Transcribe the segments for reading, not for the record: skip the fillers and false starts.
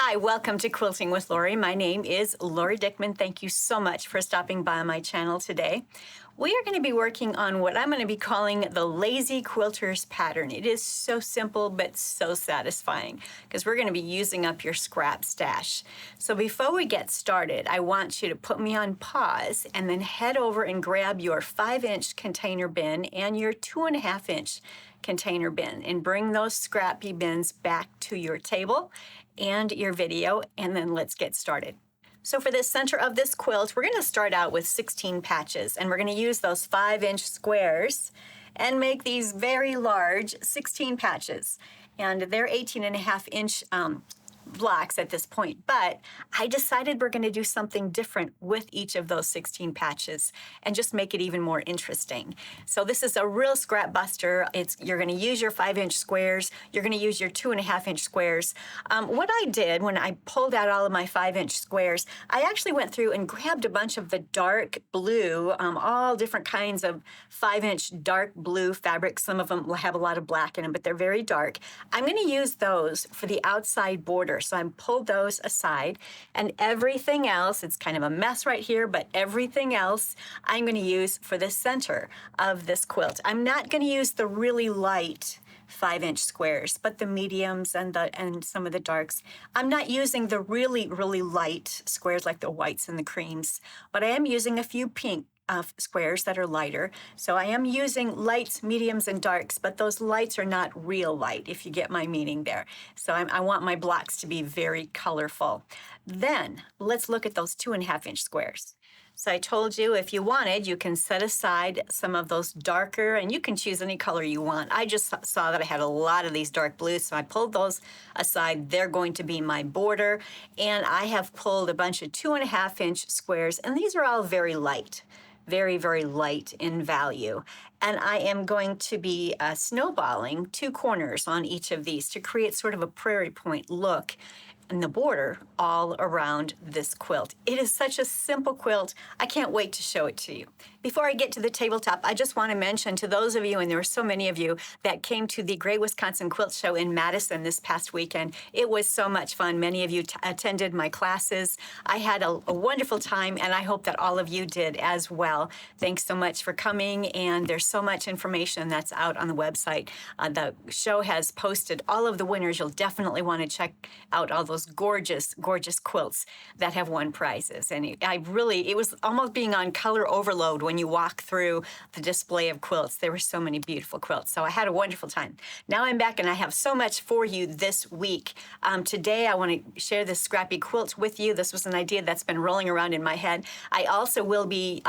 Hi, welcome to Quilting with Lori. My name is Lori Dickman. Thank you so much for stopping by my channel today. We are going to be working on what I'm going to be calling the Lazy Quilter's pattern. It is so simple but so satisfying because we're going to be using up your scrap stash. So before we get started, I want you to put me on pause and then head over and grab your 5-inch container bin and your 2.5-inch container bin and bring those scrappy bins back to your table and your video, and then let's get started. So for the center of this quilt, we're going to start out with 16 patches, and we're going to use those 5-inch squares and make these very large 16 patches. And they're 18.5-inch blocks at this point, but I decided we're going to do something different with each of those 16 patches and just make it even more interesting. So this is a real scrap buster. You're going to use your 5-inch squares. You're going to use your 2.5-inch squares. What I did when I pulled out all of my 5-inch squares, I actually went through and grabbed a bunch of the dark blue, all different kinds of 5-inch dark blue fabrics. Some of them will have a lot of black in them, but they're very dark. I'm going to use those for the outside border. So I pulled those aside, and everything else, it's kind of a mess right here, but everything else I'm going to use for the center of this quilt. I'm not going to use the really light 5-inch squares, but the mediums and some of the darks. I'm not using the really, really light squares like the whites and the creams, but I am using a few pink squares that are lighter. So I am using lights, mediums, and darks, but those lights are not real light, if you get my meaning there. So I want my blocks to be very colorful. Then let's look at those 2.5-inch squares. So I told you if you wanted, you can set aside some of those darker, and you can choose any color you want. I just saw that I had a lot of these dark blues, so I pulled those aside. They're going to be my border, and I have pulled a bunch of 2.5-inch squares, and these are all very light. Very, very light in value. And I am going to be snowballing 2 corners on each of these to create sort of a prairie point look in the border all around this quilt. It is such a simple quilt. I can't wait to show it to you. Before I get to the tabletop, I just want to mention to those of you, and there were so many of you, that came to the Great Wisconsin Quilt Show in Madison this past weekend. It was so much fun. Many of you attended my classes. I had a wonderful time, and I hope that all of you did as well. Thanks so much for coming, and there's so much information that's out on the website. The show has posted all of the winners. You'll definitely want to check out all those gorgeous, gorgeous quilts that have won prizes. And it was almost being on color overload when you walk through the display of quilts. There were so many beautiful quilts. So I had a wonderful time. Now I'm back, and I have so much for you this week. Today I want to share this scrappy quilt with you. This was an idea that's been rolling around in my head. I also will be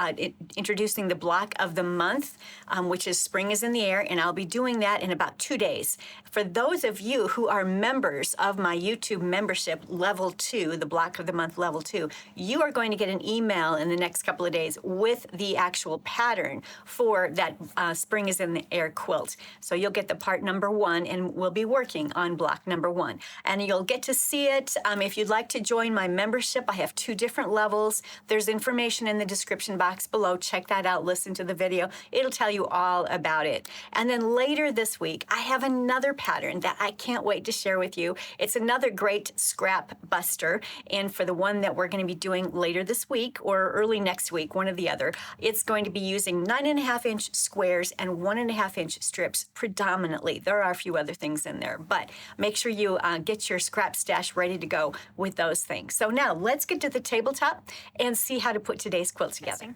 introducing the block of the month, which is Spring is in the Air, and I'll be doing that in about 2 days. For those of you who are members of my YouTube membership level 2, the block of the month level 2, you are going to get an email in the next couple of days with the actual pattern for that Spring is in the Air quilt. So you'll get the part number 1, and we'll be working on block number 1. And you'll get to see it. If you'd like to join my membership, I have 2 different levels. There's information in the description box below. Check that out. Listen to the video. It'll tell you all about it. And then later this week, I have another pattern that I can't wait to share with you. It's another great scrap buster, and for the one that we're going to be doing later this week or early next week, one or the other, it's going to be using 9.5-inch squares and 1.5-inch strips predominantly. There are a few other things in there, but make sure you get your scrap stash ready to go with those things. So now let's get to the tabletop and see how to put today's quilt together.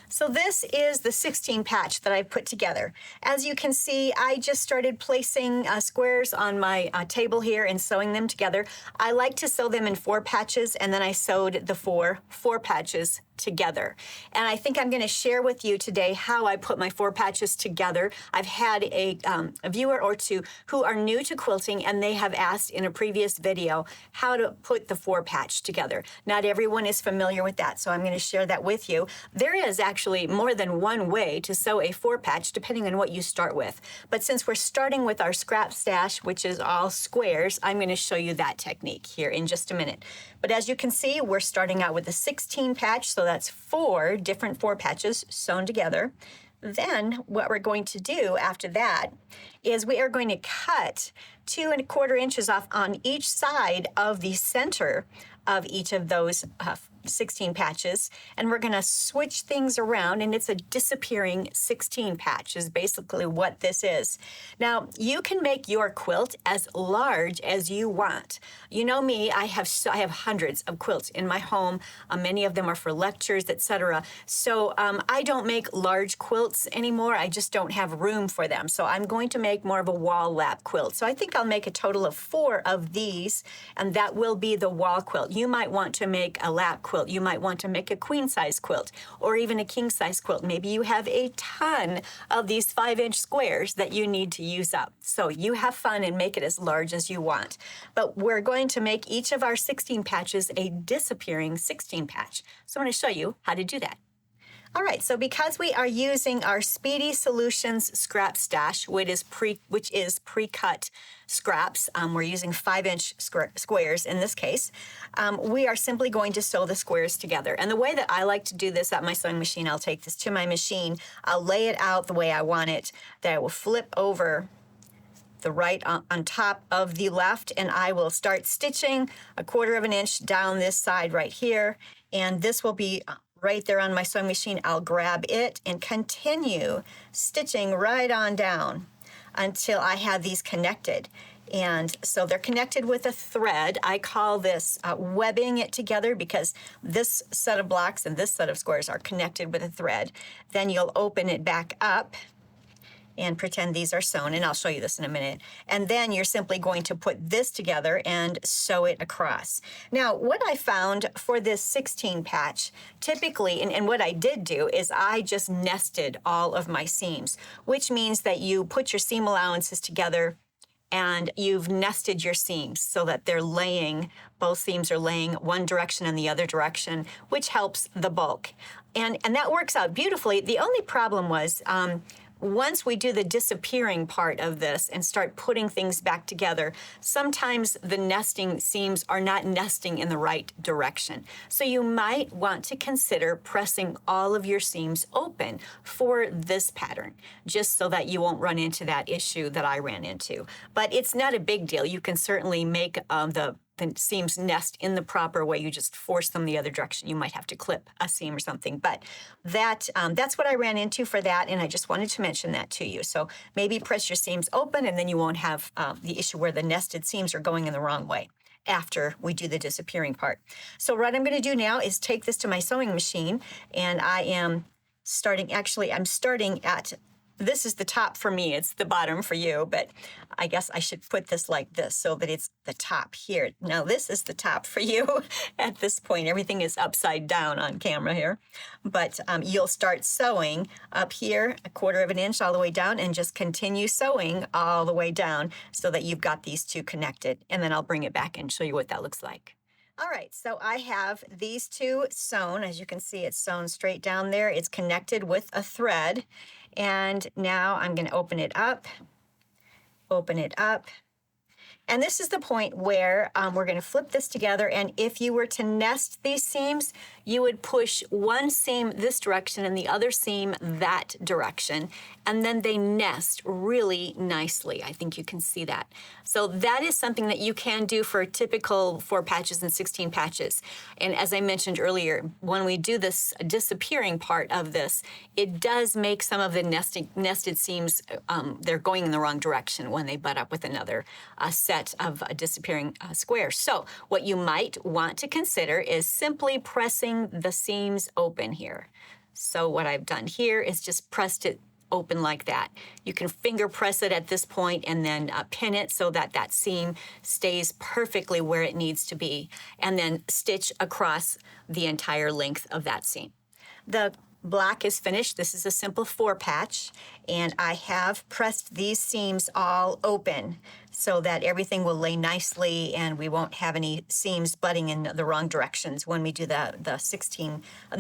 So this is the 16 patch that I've put together. As you can see, I just started placing squares on my table here and sewing them together. I like to sew them in 4 patches, and then I sewed the four patches together. And I think I'm going to share with you today how I put my 4 patches together. I've had a viewer or 2 who are new to quilting, and they have asked in a previous video how to put the 4 patch together. Not everyone is familiar with that, so I'm going to share that with you. There is actually more than one way to sew a 4 patch depending on what you start with. But since we're starting with our scrap stash, which is all squares, I'm going to show you that technique here in just a minute. But as you can see, we're starting out with a 16 patch, so that's 4 different 4 patches sewn together. Then what we're going to do after that is we are going to cut 2¼ inches off on each side of the center of each of those 16 patches, and we're going to switch things around, and it's a disappearing 16 patch is basically what this is. Now, you can make your quilt as large as you want. You know me, I have hundreds of quilts in my home. Many of them are for lectures, etc. So I don't make large quilts anymore. I just don't have room for them. So I'm going to make more of a wall lap quilt. So I think I'll make a total of 4 of these, and that will be the wall quilt. You might want to make a lap quilt. You might want to make a queen size quilt or even a king size quilt. Maybe you have a ton of these 5-inch squares that you need to use up. So you have fun and make it as large as you want. But we're going to make each of our 16 patches a disappearing 16 patch. So I'm going to show you how to do that. All right, so because we are using our Speedy Solutions Scrap Stash, which is pre-cut scraps, we're using 5-inch squares in this case, we are simply going to sew the squares together. And the way that I like to do this at my sewing machine, I'll take this to my machine, I'll lay it out the way I want it, then I will flip over the right on top of the left, and I will start stitching 1/4 inch down this side right here, and this will be right there on my sewing machine. I'll grab it and continue stitching right on down until I have these connected. And so they're connected with a thread. I call this webbing it together because this set of blocks and this set of squares are connected with a thread. Then you'll open it back up and pretend these are sewn, and I'll show you this in a minute. And then you're simply going to put this together and sew it across. Now, what I found for this 16 patch, typically, and what I did do is I just nested all of my seams, which means that you put your seam allowances together and you've nested your seams so that they're laying, both seams are laying one direction and the other direction, which helps the bulk. And that works out beautifully. The only problem was, once we do the disappearing part of this and start putting things back together, sometimes the nesting seams are not nesting in the right direction. So you might want to consider pressing all of your seams open for this pattern, just so that you won't run into that issue that I ran into. But it's not a big deal. You can certainly make the seams nest in the proper way. You just force them the other direction. You might have to clip a seam or something, but that's what I ran into for that, and I just wanted to mention that to you. So maybe press your seams open, and then you won't have the issue where the nested seams are going in the wrong way after we do the disappearing part. So what I'm going to do now is take this to my sewing machine, and I'm starting at, this is the top for me, it's the bottom for you, but I guess I should put this like this so that it's the top here. Now this is the top for you at this point. Everything is upside down on camera here. But you'll start sewing up here 1/4 inch all the way down and just continue sewing all the way down so that you've got these two connected. And then I'll bring it back and show you what that looks like. All right, so I have these two sewn. As you can see, it's sewn straight down there. It's connected with a thread. And now I'm going to open it up. And this is the point where we're going to flip this together. And if you were to nest these seams, you would push one seam this direction and the other seam that direction. And then they nest really nicely. I think you can see that. So that is something that you can do for typical 4 patches and 16 patches. And as I mentioned earlier, when we do this disappearing part of this, it does make some of the nested seams, they're going in the wrong direction when they butt up with another set of disappearing squares. So what you might want to consider is simply pressing the seams open here. So what I've done here is just pressed it open like that. You can finger press it at this point and then pin it so that that seam stays perfectly where it needs to be, and then stitch across the entire length of that seam. The black is finished. This is a simple 4 patch, and I have pressed these seams all open so that everything will lay nicely and we won't have any seams butting in the wrong directions when we do the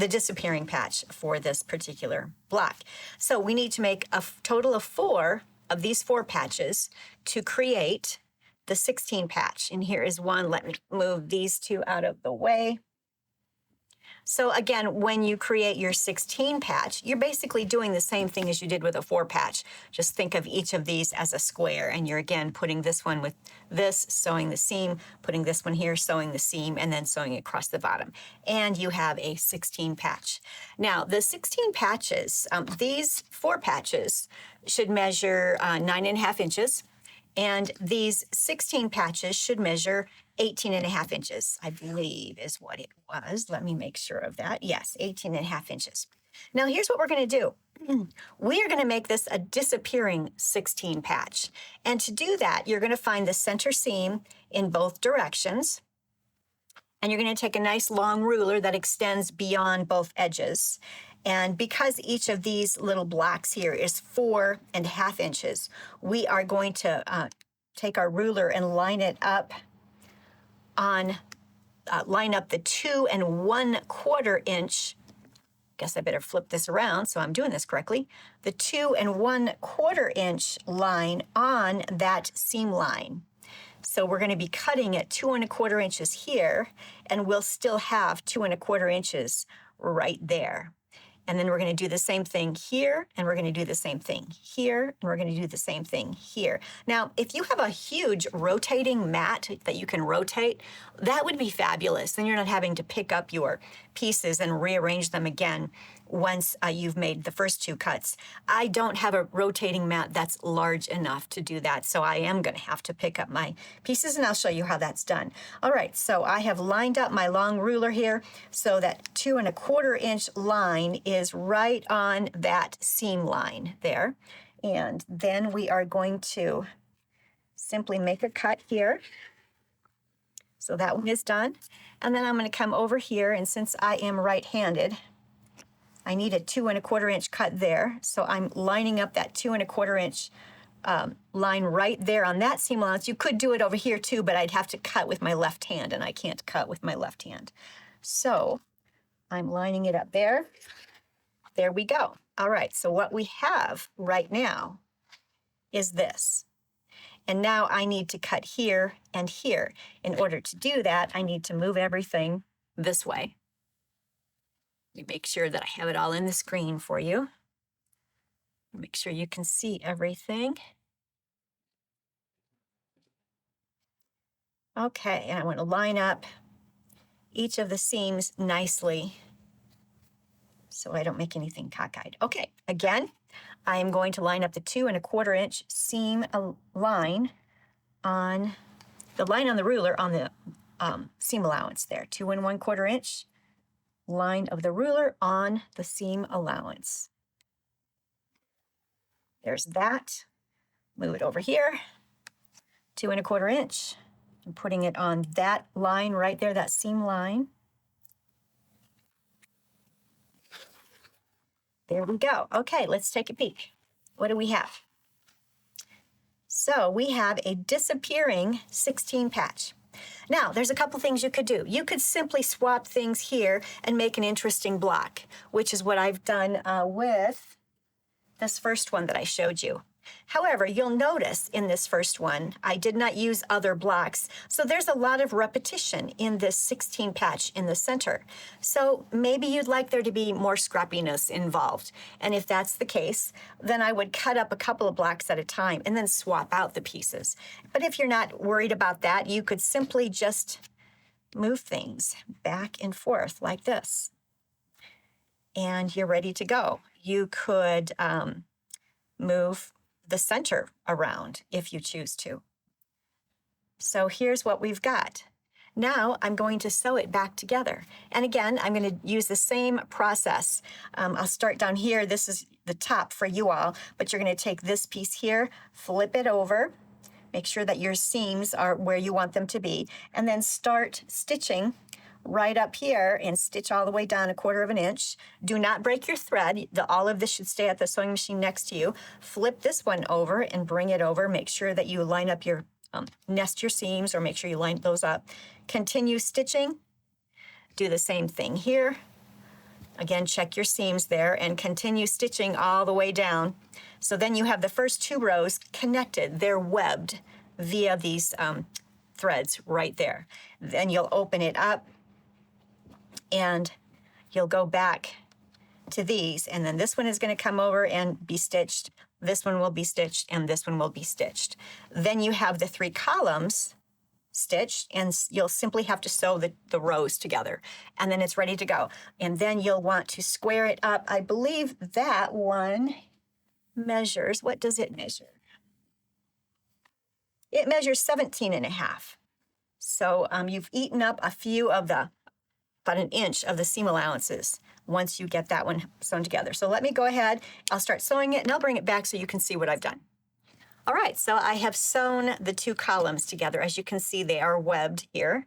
disappearing patch for this particular block. So we need to make a total of 4 of these 4 patches to create the 16 patch. And here is one. Let me move these two out of the way. So again, when you create your 16 patch, you're basically doing the same thing as you did with a 4 patch. Just think of each of these as a square, and you're again putting this one with this, sewing the seam, putting this one here, sewing the seam, and then sewing it across the bottom. And you have a 16 patch. Now, the 16 patches, these 4 patches should measure 9.5 inches. And these 16 patches should measure 18.5 inches, I believe is what it was. Let me make sure of that. Yes, 18.5 inches. Now here's what we're going to do. We are going to make this a disappearing 16 patch. And to do that, you're going to find the center seam in both directions. And you're going to take a nice long ruler that extends beyond both edges. And because each of these little blocks here is 4.5 inches, we are going to take our ruler and line it up on, line up the 2 1/4 inch. Guess I better flip this around so I'm doing this correctly. The 2 1/4 inch line on that seam line. So we're going to be cutting at 2 1/4 inches here, and we'll still have 2 1/4 inches right there. And then we're going to do the same thing here, and we're going to do the same thing here, and we're going to do the same thing here. Now, if you have a huge rotating mat that you can rotate, that would be fabulous. Then you're not having to pick up your pieces and rearrange them again once you've made the first 2 cuts. I don't have a rotating mat that's large enough to do that, so I am going to have to pick up my pieces, and I'll show you how that's done. All right, so I have lined up my long ruler here so that 2 1/4 inch line is right on that seam line there. And then we are going to simply make a cut here. So that one is done. And then I'm going to come over here, and since I am right-handed, I need a 2 1/4 inch cut there. So I'm lining up that 2 1/4 inch line right there on that seam allowance. You could do it over here too, but I'd have to cut with my left hand, and I can't cut with my left hand. So I'm lining it up there. There we go. All right, so what we have right now is this. And now I need to cut here and here. In order to do that, I need to move everything this way. Let me make sure that I have it all in the screen for you. Make sure you can see everything. Okay, and I want to line up each of the seams nicely so I don't make anything cockeyed. Okay, again, I am going to line up the 2 1/4 inch seam line on the line on the ruler on the seam allowance there. 2 1/4 inch line of the ruler on the seam allowance. There's that. Move it over here. 2 1/4 inch. I'm putting it on that line right there, that seam line. There we go. Okay, let's take a peek. What do we have? So we have a disappearing 16 patch. Now, there's a couple things you could do. You could simply swap things here and make an interesting block, which is what I've done with this first one that I showed you. However, you'll notice in this first one, I did not use other blocks. So there's a lot of repetition in this 16 patch in the center. So maybe you'd like there to be more scrappiness involved. And if that's the case, then I would cut up a couple of blocks at a time and then swap out the pieces. But if you're not worried about that, you could simply just move things back and forth like this. And you're ready to go. You could move the center around if you choose to. So here's what we've got. Now I'm going to sew it back together. And again, I'm going to use the same process. I'll start down here. This is the top for you all, but you're going to take this piece here, flip it over, make sure that your seams are where you want them to be, and then start stitching right up here and stitch all the way down 1/4 inch. Do not break your thread. All of this should stay at the sewing machine next to you. Flip this one over and bring it over. Make sure that you line up your, nest your seams, or make sure you line those up. Continue stitching. Do the same thing here. Again, check your seams there and continue stitching all the way down. So then you have the first 2 rows connected. They're webbed via these threads right there. Then you'll open it up, and you'll go back to these, and then this one is going to come over and be stitched. This one will be stitched, and this one will be stitched. Then you have the 3 columns stitched, and you'll simply have to sew the rows together, and then it's ready to go. And then you'll want to square it up. I believe that one measures, what does it measure? It measures 17.5. So you've eaten up a few of about 1 inch of the seam allowances once you get that one sewn together. So let me go ahead, I'll start sewing it, and I'll bring it back so you can see what I've done. All right, so I have sewn the 2 columns together. As you can see, they are webbed here.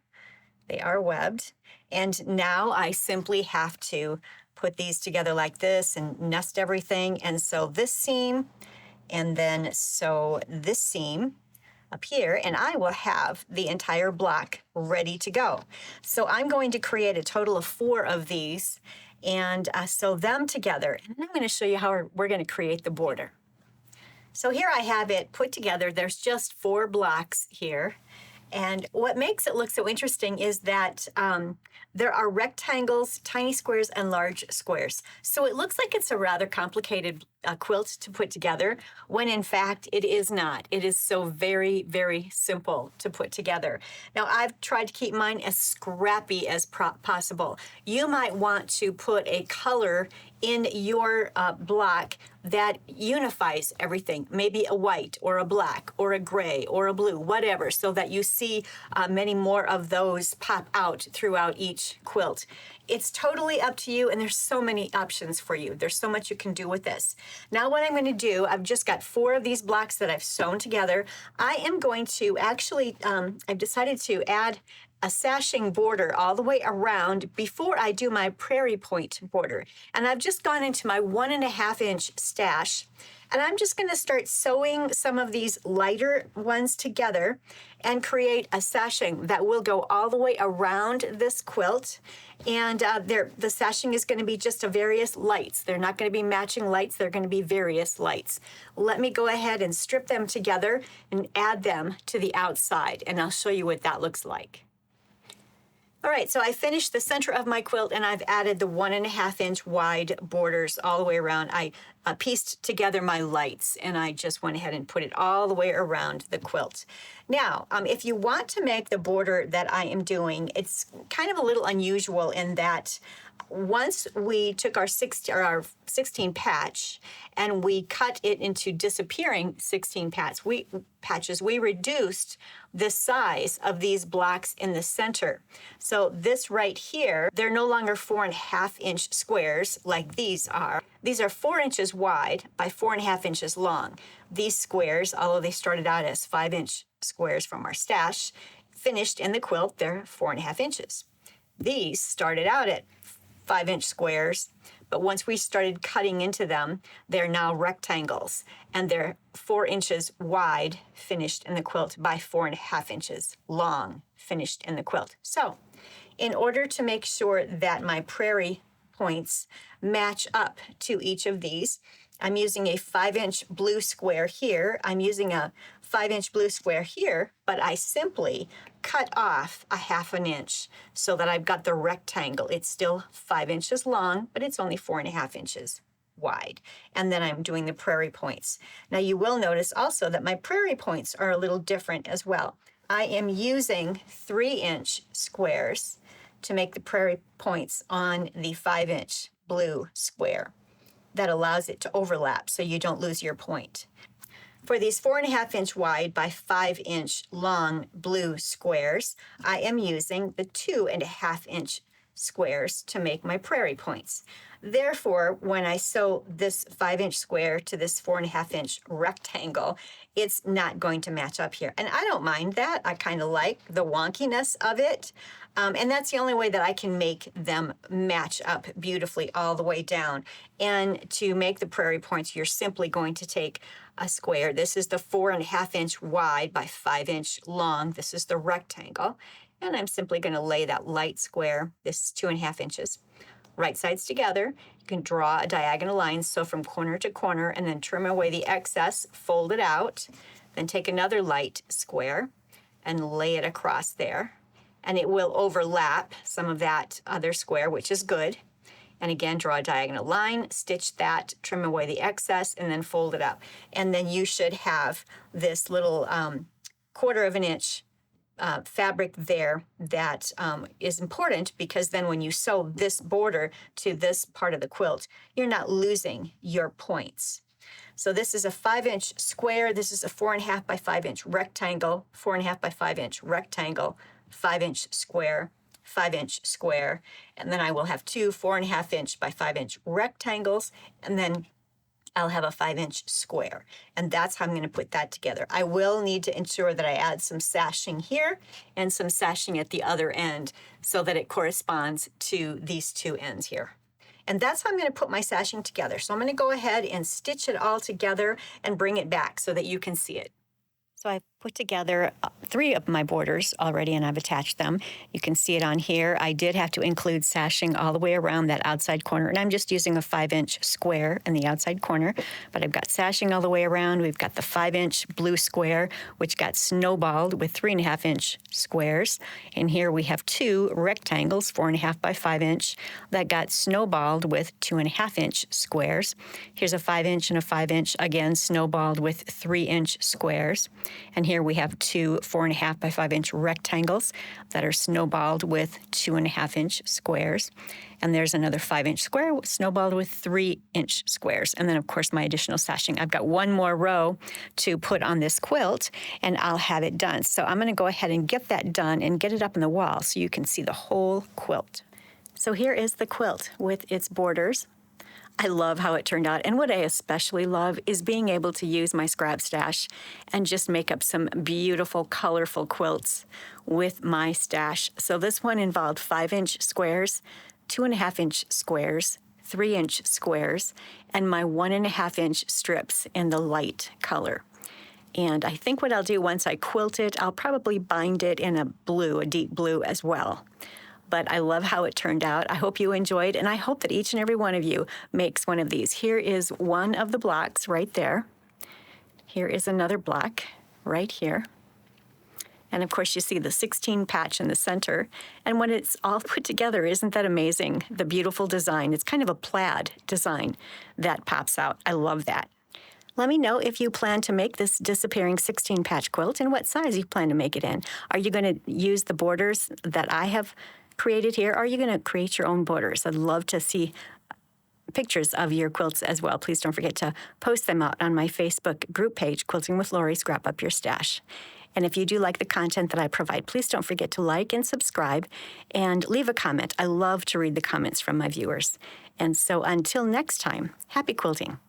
They are webbed. And now I simply have to put these together like this and nest everything. And sew this seam, and then sew this seam up here, and I will have the entire block ready to go. So I'm going to create a total of 4 of these and sew them together. And I'm going to show you how we're going to create the border. So here I have it put together. There's just 4 blocks here. And what makes it look so interesting is that there are rectangles, tiny squares, and large squares. So it looks like it's a rather complicated quilt to put together, when in fact it is not. It is so very, very simple to put together. Now I've tried to keep mine as scrappy as possible. You might want to put a color in your block that unifies everything, maybe a white or a black or a gray or a blue, whatever, so that you see many more of those pop out throughout each quilt. It's totally up to you, and there's so many options for you. There's so much you can do with this. Now what I'm going to do, I've just got 4 of these blocks that I've sewn together. I am going to actually, I've decided to add a sashing border all the way around before I do my prairie point border. And I've just gone into my 1.5 inch stash, and I'm just going to start sewing some of these lighter ones together and create a sashing that will go all the way around this quilt. And the sashing is going to be just a various lights. They're not going to be matching lights. They're going to be various lights. Let me go ahead and strip them together and add them to the outside, and I'll show you what that looks like. All right, so I finished the center of my quilt, and I've added the 1.5 inch wide borders all the way around. I pieced together my lights, and I just went ahead and put it all the way around the quilt. Now, if you want to make the border that I am doing, it's kind of a little unusual in that once we took our 16 patch and we cut it into disappearing 16 patches, we reduced the size of these blocks in the center. So this right here, they're no longer 4.5 inch squares like these are. These are 4 inches wide by 4.5 inches long. These squares, although they started out as 5 inch squares from our stash, finished in the quilt, they're 4.5 inches. These started out at 5 inch squares, but once we started cutting into them, they're now rectangles, and they're 4 inches wide, finished in the quilt, by 4.5 inches long, finished in the quilt. So in order to make sure that my prairie points match up to each of these, I'm using a 5 inch blue square here. I'm using a 5 inch blue square here, but I simply cut off a 1/2 inch so that I've got the rectangle. It's still 5 inches long, but it's only 4.5 inches wide. And then I'm doing the prairie points. Now you will notice also that my prairie points are a little different as well. I am using 3 inch squares to make the prairie points on the 5 inch blue square. That allows it to overlap so you don't lose your point. For these 4.5 inch wide by 5 inch long blue squares, I am using the 2.5 inch squares to make my prairie points. Therefore, when I sew this 5 inch square to this 4.5 inch rectangle, it's not going to match up here. And I don't mind that. I kind of like the wonkiness of it. And that's the only way that I can make them match up beautifully all the way down. And to make the prairie points, you're simply going to take a square. This is the 4.5 inch wide by 5 inch long. This is the rectangle. And I'm simply going to lay that light square, this 2.5 inches, right sides together. You can draw a diagonal line, so from corner to corner, and then trim away the excess, fold it out, then take another light square and lay it across there. And it will overlap some of that other square, which is good. And again, draw a diagonal line, stitch that, trim away the excess, and then fold it up. And then you should have this little 1/4 of an inch fabric there that is important, because then when you sew this border to this part of the quilt, you're not losing your points. So this is a 5-inch square. This is a 4.5 by 5-inch rectangle, 4.5 by 5-inch rectangle, 5-inch square, 5-inch square. And then I will have two 4.5-inch by 5-inch rectangles, and then I'll have a 5-inch square. And that's how I'm going to put that together. I will need to ensure that I add some sashing here and some sashing at the other end so that it corresponds to these two ends here. And that's how I'm going to put my sashing together. So I'm going to go ahead and stitch it all together and bring it back so that you can see it. So I've put together 3 of my borders already, and I've attached them. You can see it on here. I did have to include sashing all the way around that outside corner, and I'm just using a 5-inch square in the outside corner, but I've got sashing all the way around. We've got the 5-inch blue square, which got snowballed with 3.5-inch squares. And here we have 2 rectangles, 4.5 by 5-inch, that got snowballed with 2.5-inch squares. Here's a 5-inch and a 5-inch, again, snowballed with 3-inch squares. And here we have 2 4.5 by 5-inch rectangles that are snowballed with 2.5-inch squares. And there's another 5-inch square snowballed with 3-inch squares. And then, of course, my additional sashing. I've got 1 more row to put on this quilt, and I'll have it done. So I'm going to go ahead and get that done and get it up on the wall so you can see the whole quilt. So here is the quilt with its borders. I love how it turned out, and what I especially love is being able to use my scrap stash and just make up some beautiful, colorful quilts with my stash. So this one involved 5-inch squares, 2.5-inch squares, 3-inch squares, and my 1.5-inch strips in the light color. And I think what I'll do once I quilt it, I'll probably bind it in a blue, a deep blue as well. But I love how it turned out. I hope you enjoyed, and I hope that each and every one of you makes one of these. Here is one of the blocks right there. Here is another block right here. And of course, you see the 16 patch in the center. And when it's all put together, isn't that amazing? The beautiful design. It's kind of a plaid design that pops out. I love that. Let me know if you plan to make this disappearing 16-patch quilt and what size you plan to make it in. Are you going to use the borders that I have created here, or are you going to create your own borders? I'd love to see pictures of your quilts as well. Please don't forget to post them out on my Facebook group page, Quilting with Lori, Scrap Up Your Stash. And if you do like the content that I provide, please don't forget to like and subscribe and leave a comment. I love to read the comments from my viewers. And so until next time, happy quilting.